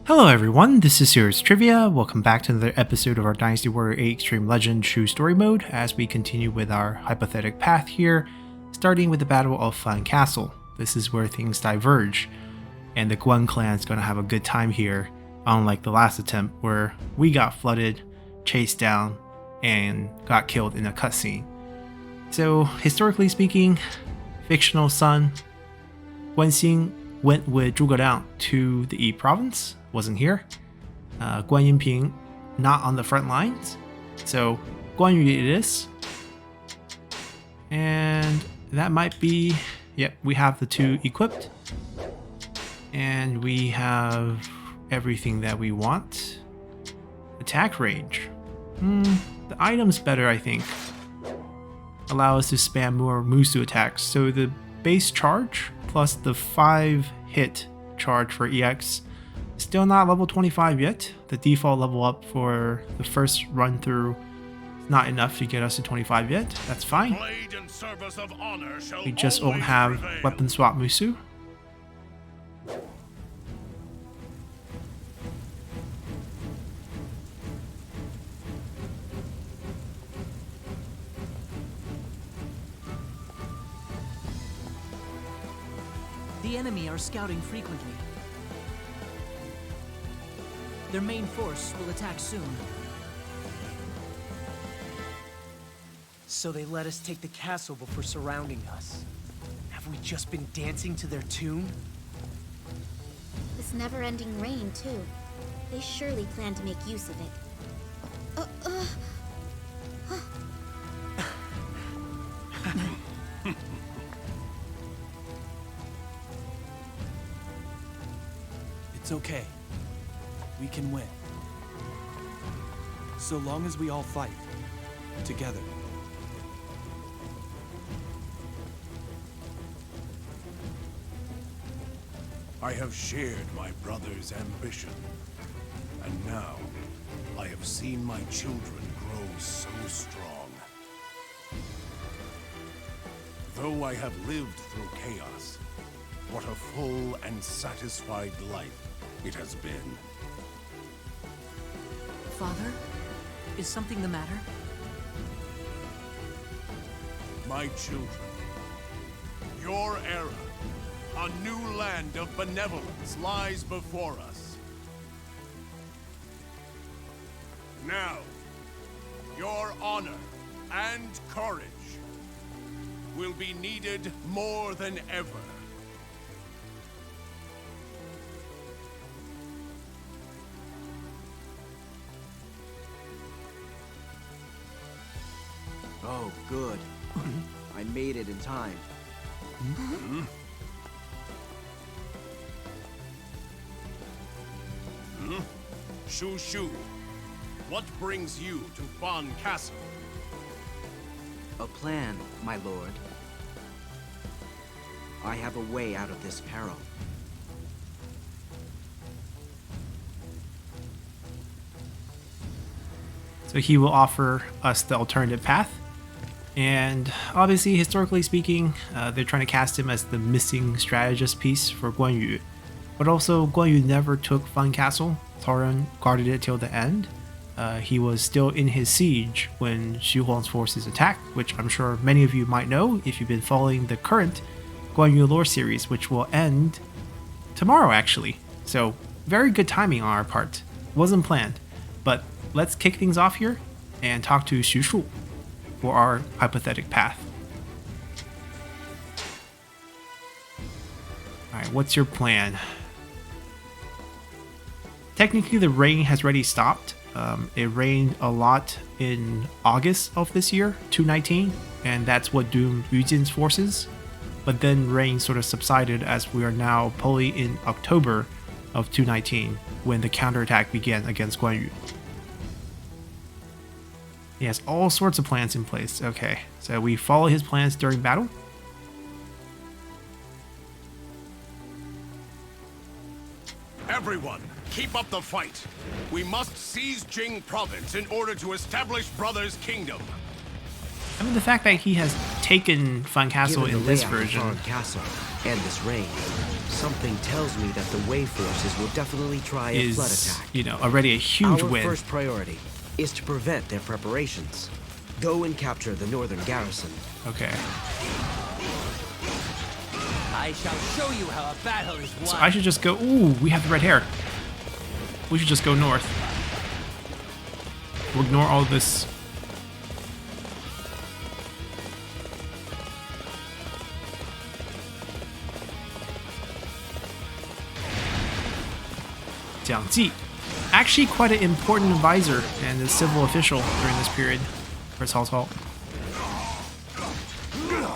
Hello everyone, this is Serious Trivia. Welcome back to another episode of our Dynasty Warrior 8 Extreme Legend True Story Mode as we continue with our hypothetic path here, starting with the Battle of Fan Castle. This is where things diverge, and the Guan clan is going to have a good time here, unlike the last attempt where we got flooded, chased down, and got killed in a cutscene. So, historically speaking, fictional son, Guan Xing went with Zhuge Liang to the Yi province. Wasn't here. Guan Yinping not on the front lines, so Guan Yu it is. And that might be, yep, we have the two equipped. And we have everything that we want. Attack range. The item's better, I think. Allow us to spam more Musu attacks. So the base charge plus the 5 hit charge for EX. Still not level 25 yet. The default level up for the first run through is not enough to get us to 25 yet. That's fine. We just won't have weapon swap Musu. The enemy are scouting frequently. Their main force will attack soon. So they let us take the castle before surrounding us. Have we just been dancing to their tune? This never-ending rain, too. They surely plan to make use of it. It's okay. We can win. So long as we all fight together. I have shared my brother's ambition, and now I have seen my children grow so strong. Though I have lived through chaos, what a full and satisfied life it has been. Father, is something the matter? My children, your era, a new land of benevolence lies before us. Now, your honor and courage will be needed more than ever. Oh, good. I made it in time. Shu Shu, what brings you to Fan Castle? A plan, my lord. I have a way out of this peril. So he will offer us the alternative path. And obviously, historically speaking, they're trying to cast him as the missing strategist piece for Guan Yu. But also, Guan Yu never took Fan Castle. Tauren guarded it till the end. He was still in his siege when Xu Huang's forces attacked, which I'm sure many of you might know if you've been following the current Guan Yu lore series, which will end tomorrow, actually. So, very good timing on our part. Wasn't planned. But let's kick things off here and talk to Xu Shu for our hypothetic path. Alright, what's your plan? Technically, the rain has already stopped. It rained a lot in August of this year, 219, and that's what doomed Yu Jin's forces. But then rain sort of subsided as we are now fully in October of 219 when the counterattack began against Guan Yu. He has all sorts of plans in place. Okay, so we follow his plans during battle. Everyone, keep up the fight. We must seize Jing province in order to establish Brother's Kingdom. I mean, the fact that he has taken Fan Castle Given in the this layout of version. Fan Castle and this rain, Something tells me that the Wei forces will definitely try a flood is, attack. you know, already a huge Our win. first priority is to prevent their preparations. Go and capture the northern garrison. Okay. I shall show you how a battle is won. So I should just go. Ooh, we have the red hair. We should just go north. We'll ignore all this. Jiang Ji, actually quite an important advisor and a civil official during this period for Cao Cao.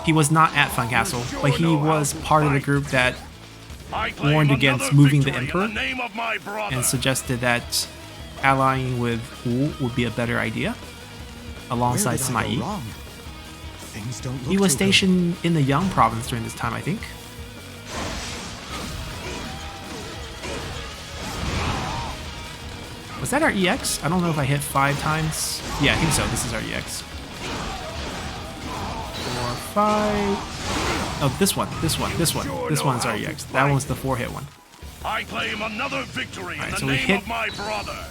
He was not at Fan Castle, but he was part of the group that warned against moving the emperor and suggested that allying with Wu would be a better idea alongside Sima Yi. He was stationed in the Yang province during this time, I think. Was that our EX? I don't know if I hit 5 times. Yeah, I think so. This is our EX. 4, 5. Oh, this one. This one's our EX. That one's the 4-hit one. I claim another victory in the so we name hit of my brother.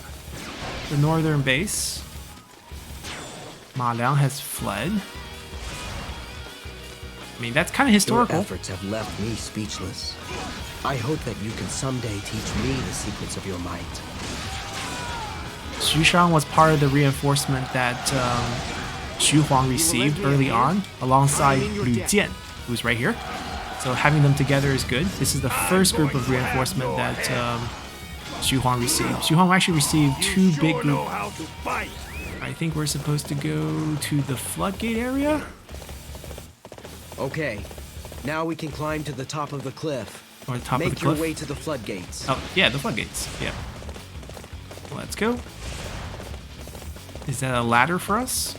the northern base. Ma Liang has fled. I mean, that's kind of Your historical. efforts have left me speechless. I hope that you can someday teach me the secrets of your might. Xu Shang was part of the reinforcement that Xu Huang received early on, alongside Lu Jian, who's right here. So having them together is good. This is the first group of reinforcement that Xu Huang received. Xu Huang actually received 2 big groups. I think we're supposed to go to the floodgate area? Okay, now we can climb to the top of the cliff. Or the top Make of the cliff? your way to the floodgates. Oh, yeah, the floodgates. Yeah. Let's go. Is that a ladder for us?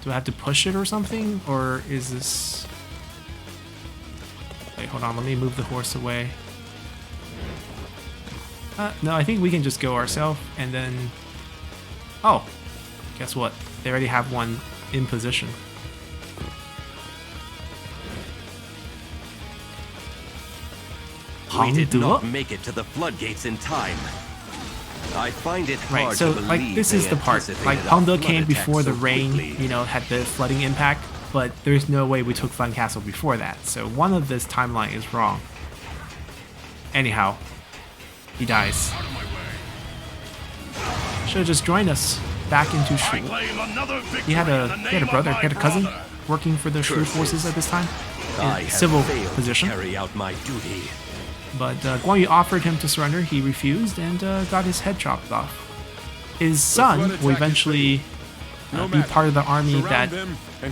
Do I have to push it or something? Or is this... Wait, hold on. Let me move the horse away. No, I think we can just go ourselves and then... Oh, guess what? They already have one in position. We did not make it to the floodgates in time. I find it hard right, so to like believe this is they the part. Like anticipated a Peng De flood came attack before the so rain, quickly. you know, had the flooding impact, but there's no way we took Fun Castle before that. So one of this timeline is wrong. Anyhow, he dies. Should have just joined us back into Shu. He had a brother, he had a cousin working for the Shu forces at this time. I In have civil failed position. to carry out my duty. But Guan Yu offered him to surrender. He refused and got his head chopped off. His son will eventually be part of the army that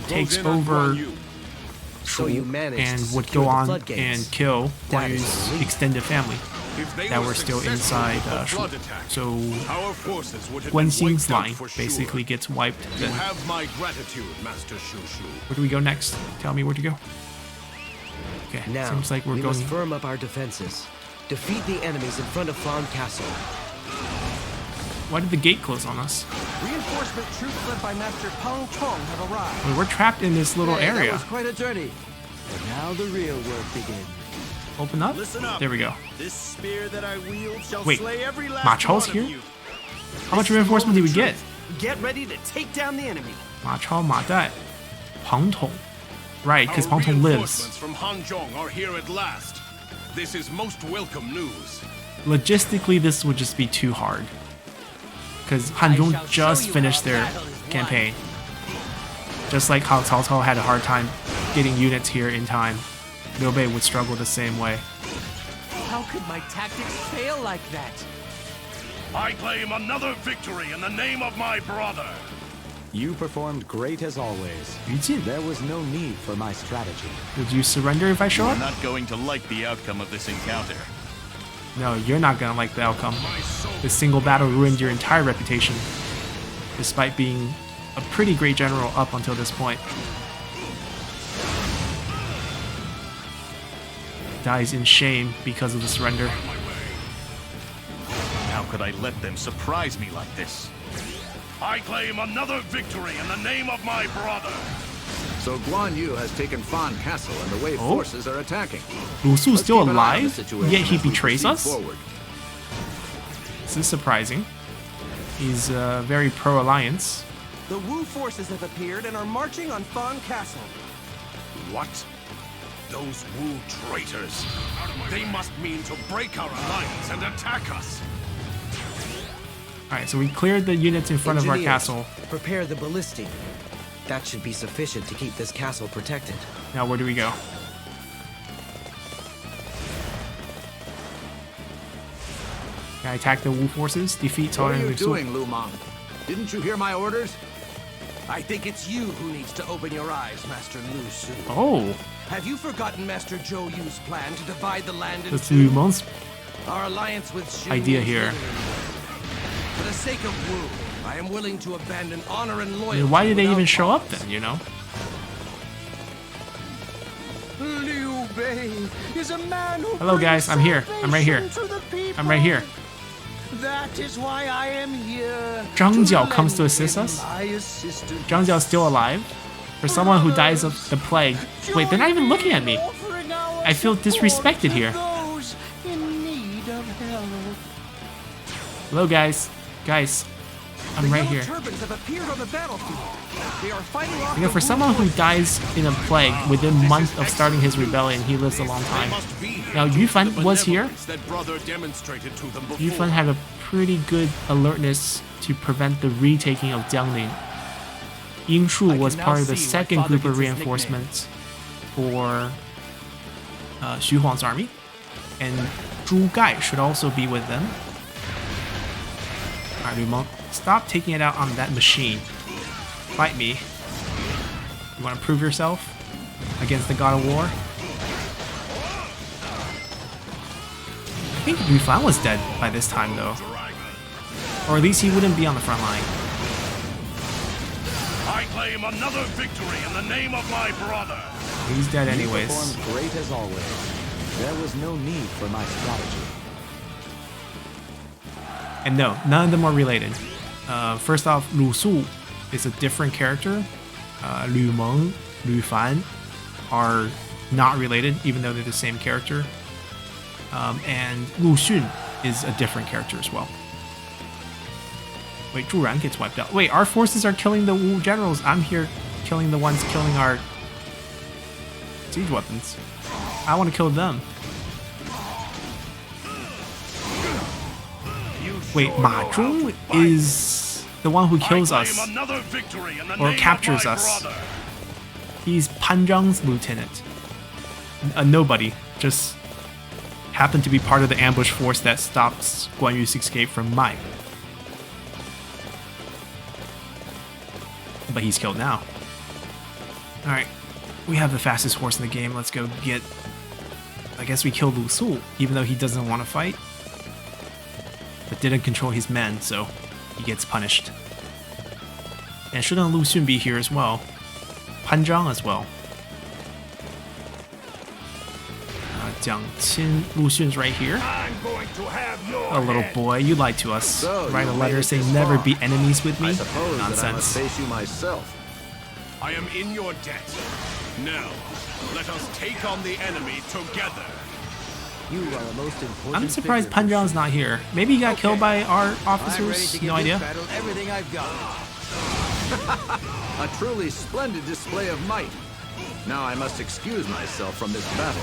takes over So you managed and to would secure go the on floodgates. and kill That Guan is Yu's elite. extended family that were still inside Shu. So Guan Xing's line basically gets wiped. You Then have my gratitude, Master Shushu. where do we go next? Tell me where to go. Okay, Now, seems like we're we going. must firm up our defenses. Defeat the enemies in front of Fan Castle. Why did the gate close on us? Reinforcement troops led by Master Pang Tong have arrived. I mean, we're trapped in this little Hey, area. That was quite a journey. But now the real work begins. Open up. Listen up. There we go. This spear that I wield shall Wait, slay every last Ma Chao's one of here? you. How much reinforcement did we get? Get ready to take down the enemy. Ma Chao, Ma Dai, Peng Tong. Right, because Our Peng Tong lives. reinforcements from Hanzhong are here at last. This is most welcome news. Logistically, this would just be too hard. Because Hanzhong just finished their campaign. Just like how Cao Cao had a hard time getting units here in time, Liu Bei would struggle the same way. How could my tactics fail like that? I claim another victory in the name of my brother. You performed great as always. Yu Jin, There was no need for my strategy. would you surrender if I show You're up? not going to like the outcome of this encounter. No, you're not gonna like the outcome. This single battle ruined your entire reputation, despite being a pretty great general up until this point. Dies in shame because of the surrender. How could I let them surprise me like this? I claim another victory in the name of my brother. So Guan Yu has taken Fan Castle and the Wei forces are attacking. Lu Su's still Let's keep an eye on the alive, situation yet he as we betrays proceed us? forward. This is surprising. He's very pro-alliance. The Wu forces have appeared and are marching on Fan Castle. What? Those Wu traitors. They must mean to break our alliance and attack us. Alright, so we cleared the units in front of our Engineers, castle. Prepare the ballistic. That should be sufficient to keep this castle protected. Now where do we go? Can I attack the Wu forces? Defeat What are Tao you and Lu doing, Lu Meng? Didn't you hear my orders? I think it's you who needs to open your eyes, Master Lu Su. Oh, Have you forgotten Master Zhou Yu's plan to divide the land into that's Lu Meng's Our alliance with Shu idea is here. limited. For the sake of Wu, I am willing to abandon honor and I loyalty. mean, why did they without even show up pause. then, you know? Liu Bei is a man who Hello guys, I'm here. I'm right here. salvation to the people. I'm right here. That is why I am here. Zhang Jiao to comes to lend assist him us? my assistance. Zhang Jiao's still alive? For someone who dies of the plague. Wait, they're not even looking at me. I feel disrespected here. Those in need of help. Hello guys. Guys, I'm right here. Turbans have appeared on the battlefield. They are fighting off You know, the for Wu someone who forces. dies in a plague within months of starting his rebellion, he lives a long time. Now, Yufan was here. That brother demonstrated to them before. Yufan had a pretty good alertness to prevent the retaking of Jiangling. Ying Shu was can now part of the see why second Father group of gets his reinforcements for Xu Huang's army, and Zhu Gai should also be with them. Alright, Lu Meng, stop taking it out on that machine. Fight me. You want to prove yourself against the God of War? I think Yufan was dead by this time, though. Or at least he wouldn't be on the front line. I claim another victory in the name of my brother. He's dead You anyways. performed great as always. There was no need for my strategy. And no, none of them are related. First off, Lu Su is a different character. Lu Meng, Lu Fan are not related, even though they're the same character. And Lu Xun is a different character as well. Wait, Zhu Ran gets wiped out. Wait, our forces are killing the Wu generals. I'm here killing the ones killing our siege weapons. I want to kill them. Wait, Ma Zhong is the one who kills us or captures us. He's Pan Zhang's lieutenant. A nobody, just happened to be part of the ambush force that stops Guan Yu's escape from Mai. But he's killed now. Alright, we have the fastest horse in the game. Let's go get... I guess we killed Lu Su, even though he doesn't want to fight. But didn't control his men, so he gets punished. And shouldn't Lu Xun be here as well? Pan Zhang as well. Jiang Qin, Lu Xun's right here. I'm going to have your Oh, little head. boy, you lied to us. So, Write a you letter made it saying this never far. be enemies with me. I suppose that I must Nonsense. face you myself. I am in your debt. Now, let us take on the enemy together. You are a most important I'm surprised figure. Pan Zhang's not here. Maybe he got killed by our I'm ready officers. to give No this idea. battle everything I've got. A truly splendid display of might. Now I must excuse myself from this battle.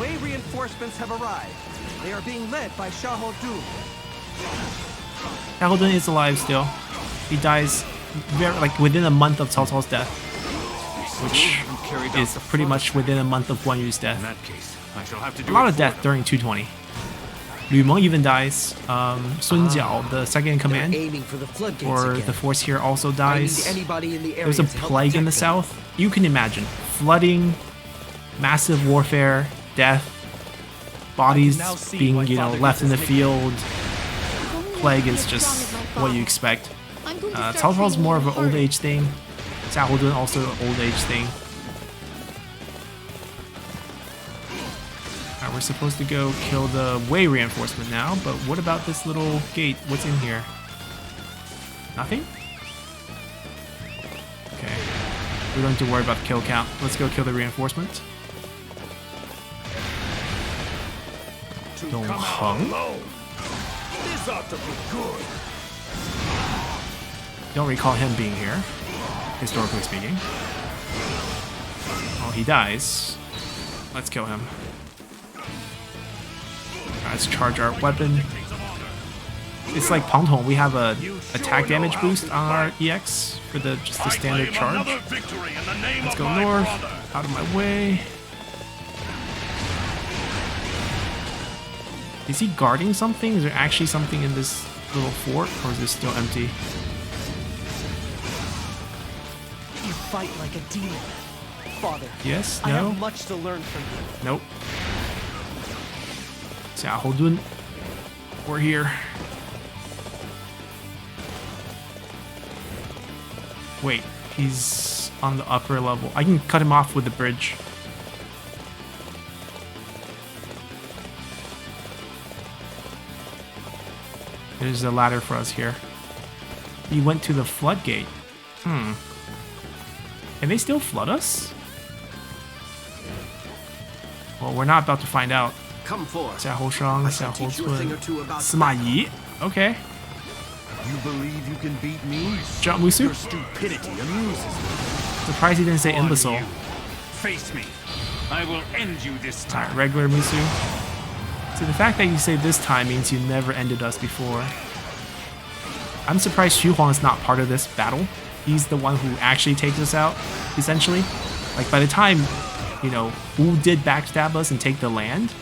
Wei reinforcements have arrived. They are being led by Xiahou Du. Xiahou Dun is alive still. He dies like within a month of Cao Cao's death, which is pretty much within a month of Guan Yu's death. In that case, I shall have to do A lot it of for death them. during 220. Lu Meng even dies. Sun Jiao, the second in command, Aiming for the floodgates or again. the force here also I need dies. anybody in the area There's a to help plague in the protect them. south. You can imagine flooding, massive warfare, death, bodies now see being why Father left in the gets his field. Plague is just what you expect. I'm going to Cao start Cao's training more of even an old harder. age thing. Xiahou Dun also an old age thing. Alright, we're supposed to go kill the Wei reinforcement now, but what about this little gate? What's in here? Nothing? Okay. We don't need to worry about the kill count. Let's go kill the reinforcement. Don't hung. This ought to be good. Don't recall him being here, historically speaking. Oh, he dies. Let's kill him. Alright, let's charge our weapon. It's like Pongtong. We have a attack damage boost on our EX for just the standard charge. Let's go north. Out of my way. Is he guarding something? Is there actually something in this little fort, or is this still empty? You fight like a demon. Father. Yes? I No? have much to learn from you. Nope. Xiaohodun. We're here. Wait, he's on the upper level. I can cut him off with the bridge. There's a ladder for us here. He went to the floodgate. Can they still flood us? Well, we're not about to find out. Come forth. 夏侯商, I shall teach you a thing or two about Sima Yi. Okay. You believe you can beat me? Jump Musu. Your stupidity amuses me. Surprised he didn't say imbecile. Face me. I will end you this time. Alright, regular Musu. So the fact that you say this time means you never ended us before. I'm surprised Xu Huang is not part of this battle. He's the one who actually takes us out, essentially. Like, by the time, you know, Wu did backstab us and take the land,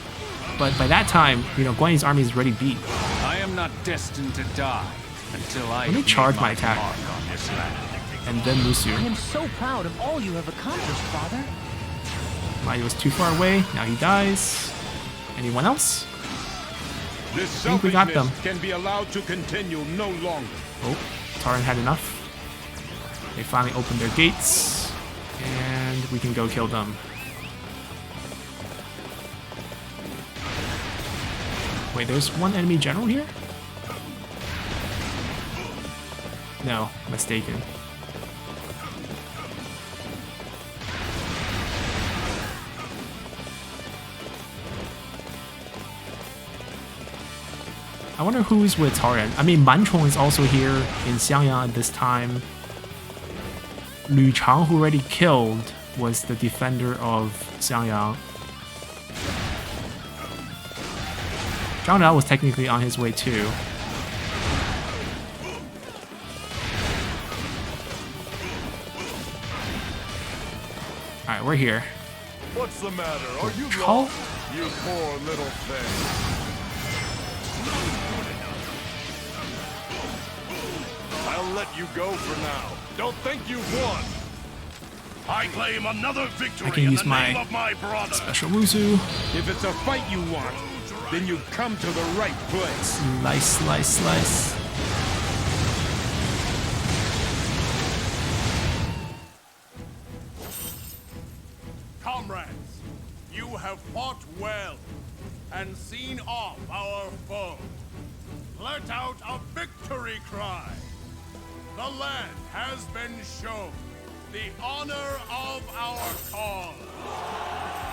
but by that time, you know, Guan Yi's army is already beat. I am not destined to die until I Let me charge my attack. mark on this land. And then Musu. I am so proud of all you have accomplished, Father. Mai was too far away, now he dies. Anyone else? This I think we got them. can be allowed to continue no longer. Oh, Taran had enough. They finally opened their gates, and we can go kill them. Wait, there's one enemy general here? No, mistaken. I wonder who's with Taran. I mean, Manchong is also here in Xiangyang at this time. Lu Chang, who already killed, was the defender of Xiangyang. Zhang Dao was technically on his way too. Alright, we're here. What's the matter? Are you Chao? lost? You poor little thing. I'll let you go for now. Don't think you've won. I claim another victory I can use in the name of my brother. Special Musu. If it's a fight you want, then you've come to the right place. Slice, slice, slice. Comrades, you have fought well and seen off our foe. Let out a victory cry. The land has been shown the honor of our cause.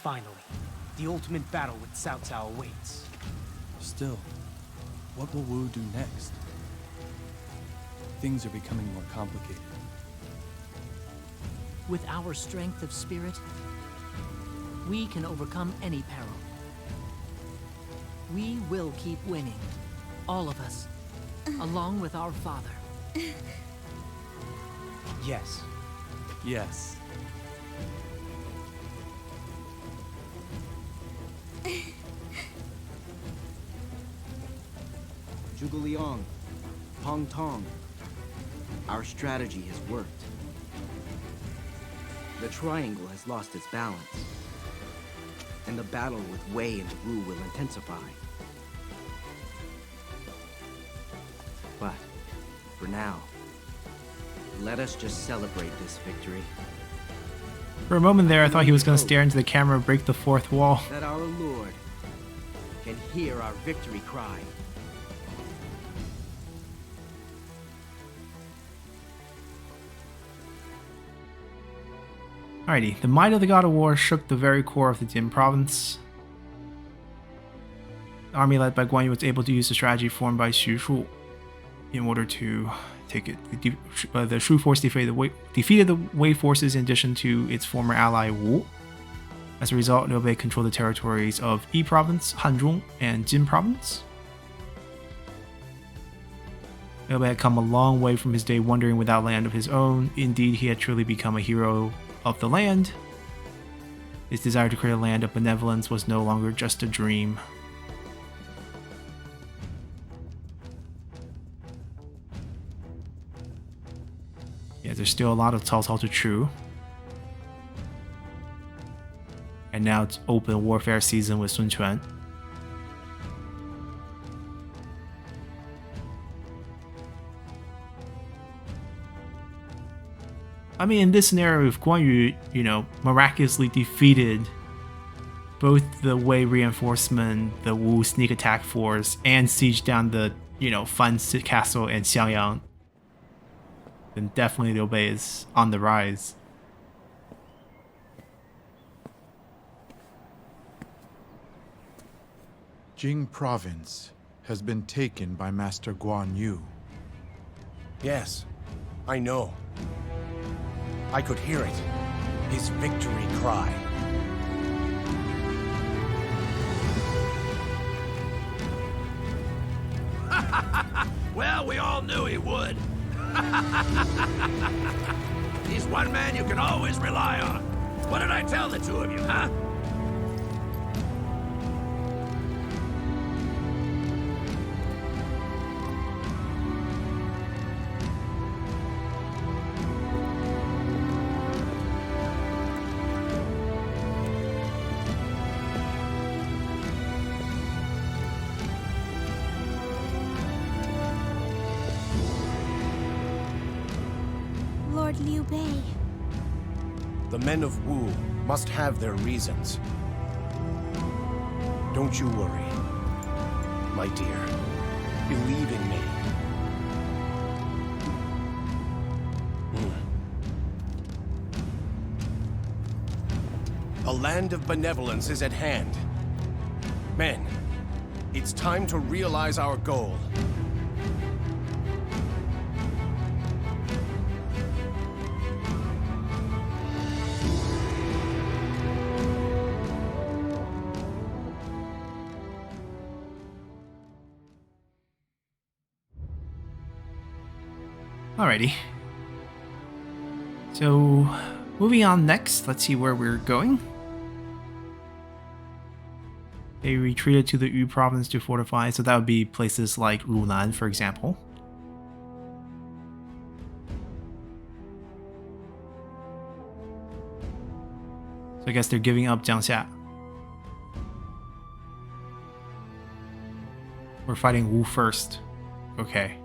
Finally, the ultimate battle with Cao Cao awaits. Still, what will Wu do next? Things are becoming more complicated. With our strength of spirit, we can overcome any peril. We will keep winning. All of us. Along with our father. Yes. Yes. Zhuge Liang, Pong Tong. Our strategy has worked. The triangle has lost its balance. And the battle with Wei and Wu will intensify. But, for now, let us just celebrate this victory. For a moment there, I thought he was going to stare into the camera and break the fourth wall. That our Lord can hear our victory cry. Alrighty, the might of the God of War shook the very core of the Jin province. The army led by Guan Yu was able to use the strategy formed by Xu Shu in order to take it. The Shu force defeated the Wei forces in addition to its former ally Wu. As a result, Liu Bei controlled the territories of Yi province, Hanzhong, and Jin province. Liu Bei had come a long way from his day wandering without land of his own. Indeed, he had truly become a hero of the land. His desire to create a land of benevolence was no longer just a dream. Yeah, there's still a lot of Cao Cao to chew. And now it's open warfare season with Sun Quan. I mean, in this scenario, if Guan Yu, miraculously defeated both the Wei reinforcement, the Wu sneak attack force, and siege down the, Fan Castle and Xiangyang, then definitely Liu Bei is on the rise. Jing province has been taken by Master Guan Yu. Yes, I know. I could hear it. His victory cry. Well, we all knew he would. He's one man you can always rely on. What did I tell the two of you, huh? Lord Liu Bei. The men of Wu must have their reasons. Don't you worry, my dear. Believe in me. A land of benevolence is at hand. Men, it's time to realize our goal. Alrighty. So, moving on next, let's see where we're going. They retreated to the Yu province to fortify, so that would be places like Runan, for example. So I guess they're giving up Jiangxia. We're fighting Wu first. Okay.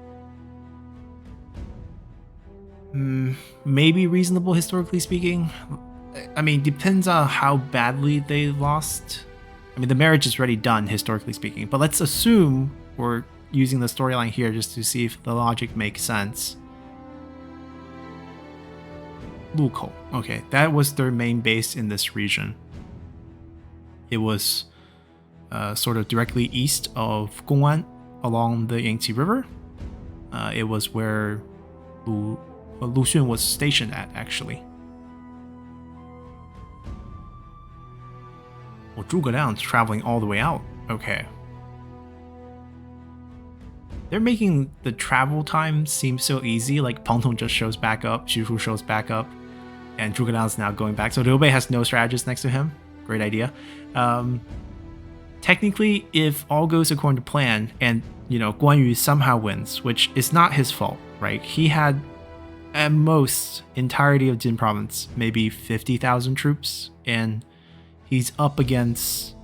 Maybe reasonable, historically speaking. I mean, depends on how badly they lost. I mean, the marriage is already done, historically speaking. But let's assume we're using the storyline here just to see if the logic makes sense. Lukou. Okay, that was their main base in this region. It was sort of directly east of Gong'an along the Yangtze River. It was where Lu Xun was stationed at, actually. Well, Zhuge Liang's traveling all the way out. Okay. They're making the travel time seem so easy, like Peng Tong just shows back up, Xu Fu shows back up, and Zhuge Liang's now going back. So Liu Bei has no strategist next to him. Great idea. Technically, if all goes according to plan, and, Guan Yu somehow wins, which is not his fault, right? He had at most entirety of Jin province, maybe 50,000 troops, and he's up against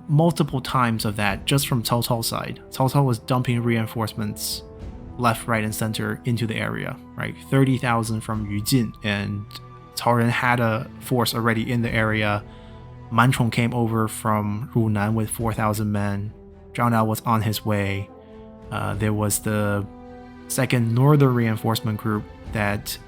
multiple times of that just from Cao Cao's side. Cao Cao was dumping reinforcements left, right, and center into the area, right? 30,000 from Yujin, and Cao Ren had a force already in the area. Manchong came over from Runan with 4,000 men. Zhao Nao was on his way. There was the second northern reinforcement group that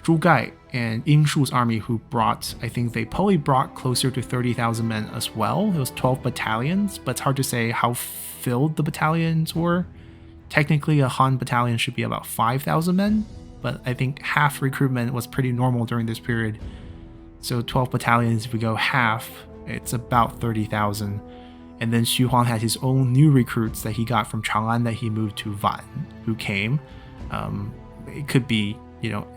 Zhu Gai and Ying Shu's army, who brought, I think they probably brought closer to 30,000 men as well. It was 12 battalions, but it's hard to say how filled the battalions were. Technically, a Han battalion should be about 5,000 men, but I think half recruitment was pretty normal during this period. So 12 battalions, if we go half, it's about 30,000. And then Xu Huang had his own new recruits that he got from Chang'an that he moved to Van, who came. It could be,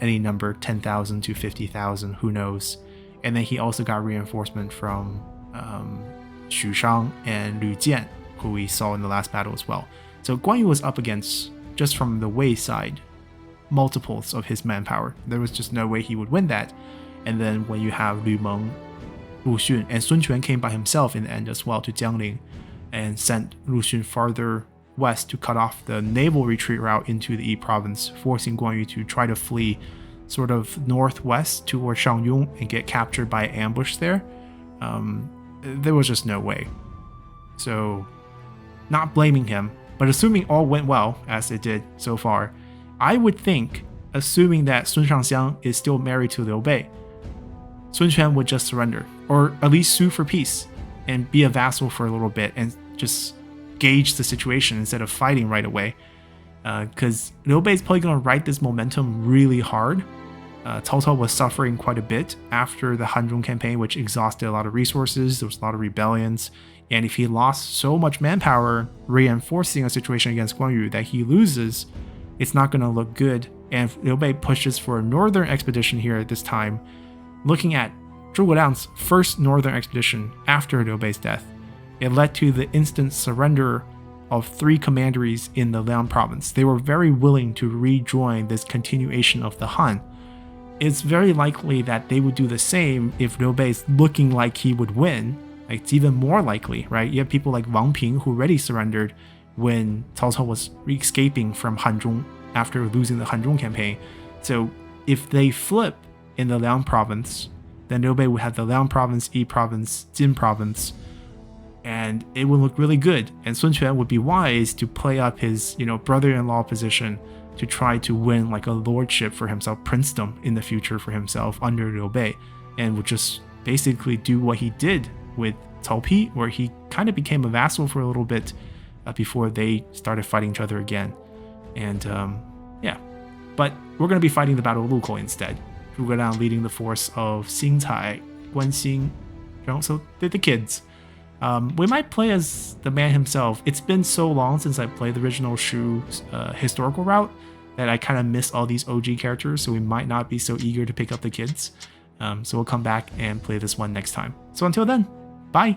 any number, 10,000 to 50,000, who knows. And then he also got reinforcement from Xu Shang and Lu Jian, who we saw in the last battle as well. So Guan Yu was up against, just from the Wei side, multiples of his manpower. There was just no way he would win that. And then when you have Lu Meng, Lu Xun, and Sun Quan came by himself in the end as well to Jiangling and sent Lu Xun farther west to cut off the naval retreat route into the Yi province, forcing Guan Yu to try to flee sort of northwest toward Shangyong and get captured by ambush there. There was just no way. So, not blaming him, but assuming all went well, as it did so far, I would think, assuming that Sun Shangxiang is still married to Liu Bei, Sun Quan would just surrender, or at least sue for peace, and be a vassal for a little bit, and just gauge the situation instead of fighting right away. Because Liu Bei is probably going to ride this momentum really hard. Cao Cao was suffering quite a bit after the Hanzhong campaign, which exhausted a lot of resources. There was a lot of rebellions. And if he lost so much manpower reinforcing a situation against Guan Yu that he loses, it's not going to look good. And Liu Bei pushes for a northern expedition here at this time, looking at Zhuge Liang's first northern expedition after Liu Bei's death. It led to the instant surrender of 3 commanderies in the Liang province. They were very willing to rejoin this continuation of the Han. It's very likely that they would do the same if Liu Bei is looking like he would win. Like, it's even more likely, right? You have people like Wang Ping who already surrendered when Cao Cao was escaping from Hanzhong after losing the Hanzhong campaign. So if they flip in the Liang province, then Liu Bei would have the Liang province, Yi province, Jin province, and it would look really good. And Sun Quan would be wise to play up his, brother-in-law position to try to win like a lordship for himself, princedom in the future for himself under Liu Bei, and would just basically do what he did with Cao Pi, where he kind of became a vassal for a little bit before they started fighting each other again. And yeah, but we're going to be fighting the Battle of Lukou instead. Zhuge Liang leading the force of Xing Cai, Guan Xing, so they're the kids. We might play as the man himself. It's been so long since I played the original Shu historical route that I kind of miss all these OG characters, so we might not be so eager to pick up the kids. So we'll come back and play this one next time. So until then, bye!